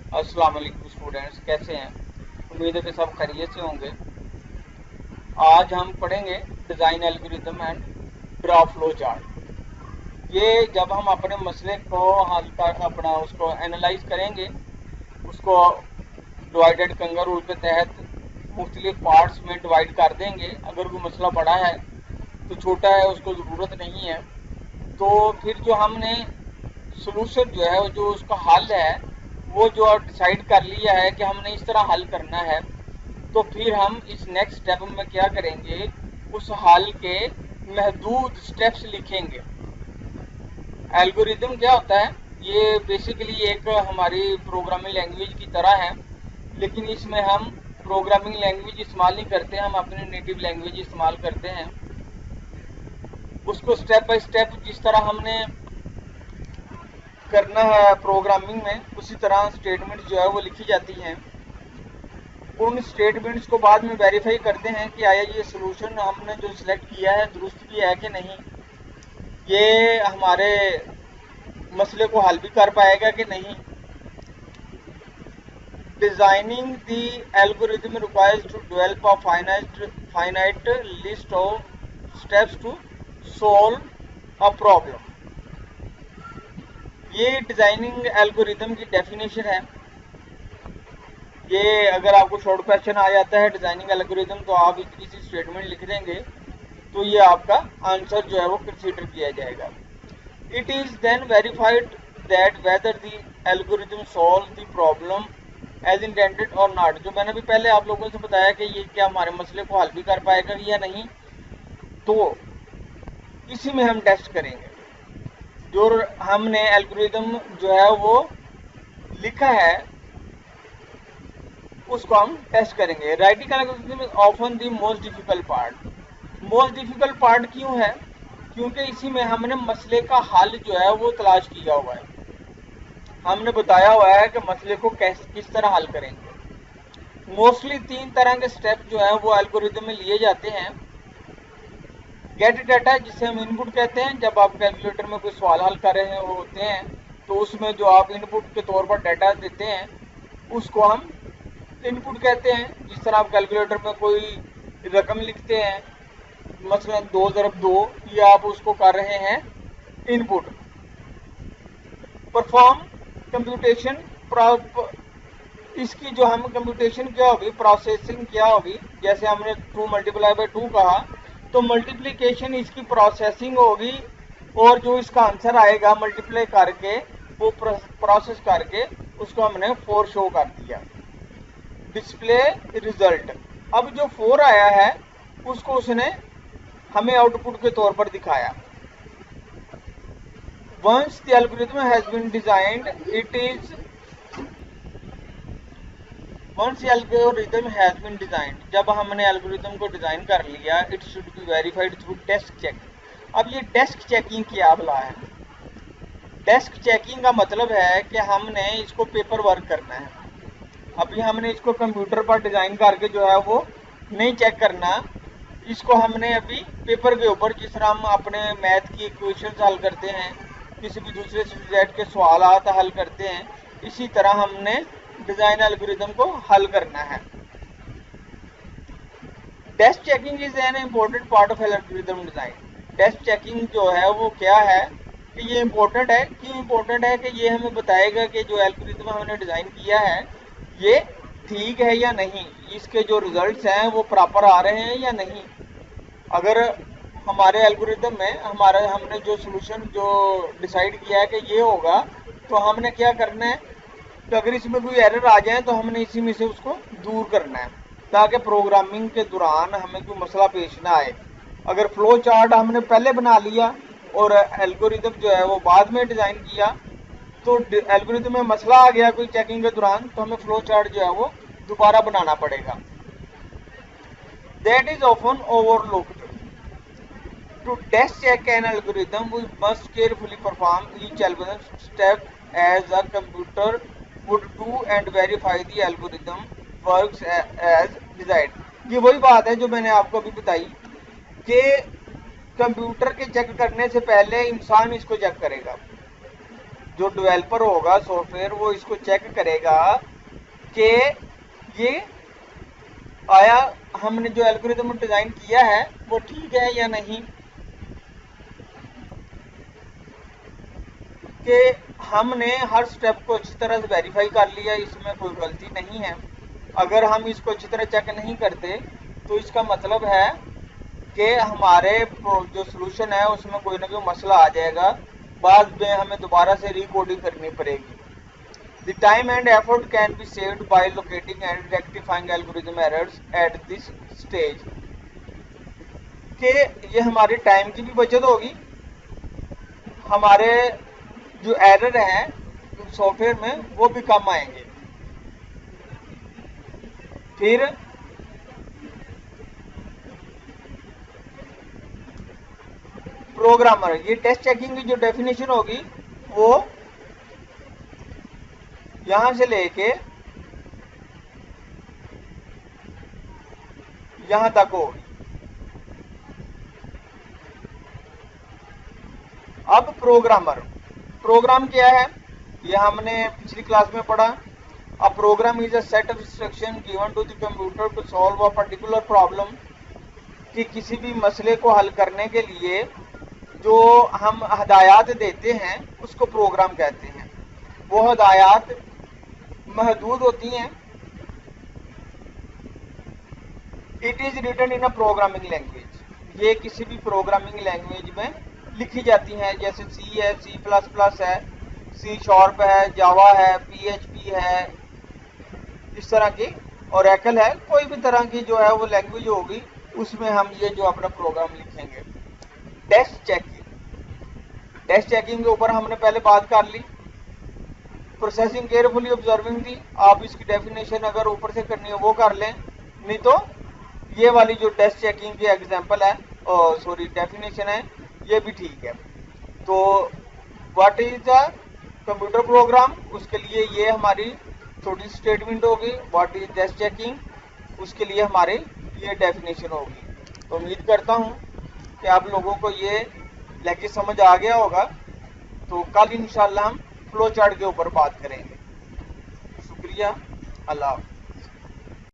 अस्सलाम वालेकुम स्टूडेंट्स, कैसे हैं? उम्मीद है कि सब खैरियत से होंगे। आज हम पढ़ेंगे design algorithm and draw flow chart. ये जब हम अपने मसले को हल कर अपना उसको एनालाइज करेंगे, उसको डिवाइडेड कंगर रूल के तहत मुख्तलिफ पार्ट्स में डिवाइड कर देंगे। अगर कोई मसला बड़ा है तो छोटा है उसको ज़रूरत नहीं है, तो फिर जो हमने सोल्यूशन जो है, जो उसका हल है, वो जो डिसाइड कर लिया है कि हमने इस तरह हल करना है, तो फिर हम इस नेक्स्ट स्टेप में क्या करेंगे, उस हल के महदूद स्टेप्स लिखेंगे। एल्गोरिदम क्या होता है? ये बेसिकली एक हमारी प्रोग्रामिंग लैंग्वेज की तरह है, लेकिन इसमें हम प्रोग्रामिंग लैंग्वेज इस्तेमाल नहीं करते, हम अपनी नेटिव लैंग्वेज इस्तेमाल करते हैं। उसको स्टेप बाय स्टेप जिस तरह हमने करना है प्रोग्रामिंग में, उसी तरह स्टेटमेंट्स जो है वो लिखी जाती हैं। उन स्टेटमेंट्स को बाद में वेरीफाई करते हैं कि आया ये सोल्यूशन हमने जो सिलेक्ट किया है दुरुस्त भी है कि नहीं, ये हमारे मसले को हल भी कर पाएगा कि नहीं। Designing the algorithm requires to develop a finite list of steps to solve a problem. ये डिजाइनिंग एल्गोरिथम की डेफिनेशन है। ये अगर आपको शॉर्ट क्वेश्चन आ जाता है डिजाइनिंग एल्गोरिथम, तो आप इतनी सी स्टेटमेंट लिख देंगे तो ये आपका आंसर जो है वो कंसीडर किया जाएगा। It is then verified that whether the algorithm solve the problem as intended और नॉट। जो मैंने भी पहले आप लोगों से बताया कि ये क्या हमारे मसले को हल भी कर पाएगा या नहीं, तो इसी में हम टेस्ट करेंगे। जो हमने एल्गोरिथम जो है वो लिखा है उसको हम टेस्ट करेंगे। Writing algorithm is often the most difficult part. Most difficult part क्यों है? क्योंकि इसी में हमने मसले का हल जो है वो तलाश किया हुआ है। हमने बताया हुआ है कि मसले को किस तरह हल करेंगे। मोस्टली 3 तरह के स्टेप जो है वो एल्गोरिथम में लिए जाते हैं। गेट डाटा, जिसे हम इनपुट कहते हैं। जब आप कैलकुलेटर में कोई सवाल हल कर रहे होते हैं तो उसमें जो आप इनपुट के तौर पर डाटा देते हैं उसको हम इनपुट कहते हैं। जिस तरह आप कैलकुलेटर में कोई रकम लिखते हैं, मसलन 2 × 2, ये आप उसको कर रहे हैं इनपुट। परफॉर्म कंप्यूटेशन, इसकी जो हम कंप्यूटेशन क्या होगी, प्रोसेसिंग क्या होगी। जैसे हमने 2 × 2 कहा, तो मल्टीप्लिकेशन इसकी प्रोसेसिंग होगी, और जो इसका आंसर आएगा मल्टीप्लाई करके वो प्रोसेस करके उसको हमने 4 शो कर दिया। डिस्प्ले रिजल्ट, अब जो 4 आया है उसको उसने हमें आउटपुट के तौर पर दिखाया। Once the algorithm has been designed it is once algorithm has been designed, जब हमने एल्गोरिथम को डिजाइन कर लिया, it should be verified through desk checking. अब ये डेस्क चेकिंग क्या भला है? डेस्क चेकिंग का मतलब है कि हमने इसको पेपर वर्क करना है। अभी हमने इसको कंप्यूटर पर डिजाइन करके जो है वो नहीं चेक करना, इसको हमने अभी पेपर के ऊपर, जिस तरह हम अपने मैथ की इक्वेशंस हल करते हैं, किसी भी दूसरे सब्जेक्ट के सवालात हल करते हैं, इसी तरह हमने डिजाइन एल्गोरिथम को हल करना है। Test checking is an important part of algorithm design. Test checking जो है वो क्या है कि ये इम्पोर्टेंट है। क्यों इम्पोर्टेंट है? कि ये हमें बताएगा कि जो एल्गोरिथम हमने डिजाइन किया है ये ठीक है या नहीं, इसके जो रिजल्ट्स हैं वो प्रॉपर आ रहे हैं या नहीं। अगर हमारे एल्गोरिथम में हमने जो सोल्यूशन जो डिसाइड किया है कि ये होगा, तो हमने क्या करना है कि अगर इसमें कोई एरर आ जाए तो हमने इसी में से उसको दूर करना है, ताकि प्रोग्रामिंग के दौरान हमें कोई मसला पेश ना आए। अगर फ्लो चार्ट हमने पहले बना लिया और एल्गोरिथम जो है वो बाद में डिज़ाइन किया, तो एल्गोरिथम में मसला आ गया कोई चेकिंग के दौरान, तो हमें फ्लो चार्ट जो है वो दोबारा बनाना पड़ेगा। That is often overlooked. To test check an algorithm, we must carefully perform each algorithm step as a computer would do and verify the algorithm works as desired. ये वही बात है जो मैंने आपको अभी बताई कि कंप्यूटर के चेक करने से पहले इंसान इसको चेक करेगा। जो डेवलपर होगा सॉफ्टवेयर वो इसको चेक करेगा कि ये आया हमने जो एल्गोरिथम डिजाइन किया है वो ठीक है या नहीं, कि हमने हर स्टेप को अच्छी तरह से वेरीफाई कर लिया, इसमें कोई गलती नहीं है। अगर हम इसको अच्छी तरह चेक नहीं करते तो इसका मतलब है कि हमारे जो सोल्यूशन है उसमें कोई ना कोई मसला आ जाएगा, बाद में हमें दोबारा से रिकोडिंग करनी पड़ेगी। The time and effort can be saved by locating and rectifying algorithm errors at this stage. कि ये हमारे टाइम की भी बचत होगी, हमारे जो एरर हैं सॉफ्टवेयर में वो भी कम आएंगे। फिर प्रोग्रामर, ये टेस्ट चेकिंग की जो डेफिनेशन होगी वो यहां से लेके यहां तक होगी। अब प्रोग्राम क्या है ये हमने पिछली क्लास में पढ़ा। A program is a set of instruction given to the computer to solve a particular problem, कि किसी भी मसले को हल करने के लिए जो हम हदायत देते हैं उसको प्रोग्राम कहते हैं। वो हदायत महदूद होती हैं। It is written in a programming language, ये किसी भी प्रोग्रामिंग लैंग्वेज में लिखी जाती हैं, जैसे सी है, सी प्लस प्लस है, सी शार्प है, जावा है, PHP है, इस तरह की ओरेकल है, कोई भी तरह की जो है वो लैंग्वेज होगी उसमें हम ये जो अपना प्रोग्राम लिखेंगे। टेस्ट चेकिंग के ऊपर हमने पहले बात कर ली। प्रोसेसिंग केयरफुली ऑब्जर्विंग थी, आप इसकी डेफिनेशन अगर ऊपर से करनी है वो कर लें, नहीं तो ये वाली जो टेस्ट चेकिंग की एग्जांपल है सॉरी डेफिनेशन है ये भी ठीक है। तो what is the computer program, उसके लिए ये हमारी छोटी स्टेटमेंट होगी। व्हाट इज टेस्ट चेकिंग, उसके लिए हमारी ये डेफिनेशन होगी। तो उम्मीद करता हूँ कि आप लोगों को ये लेक्चर समझ आ गया होगा। तो कल इंशाल्लाह हम फ्लो चार्ट के ऊपर बात करेंगे। शुक्रिया, अल्लाह।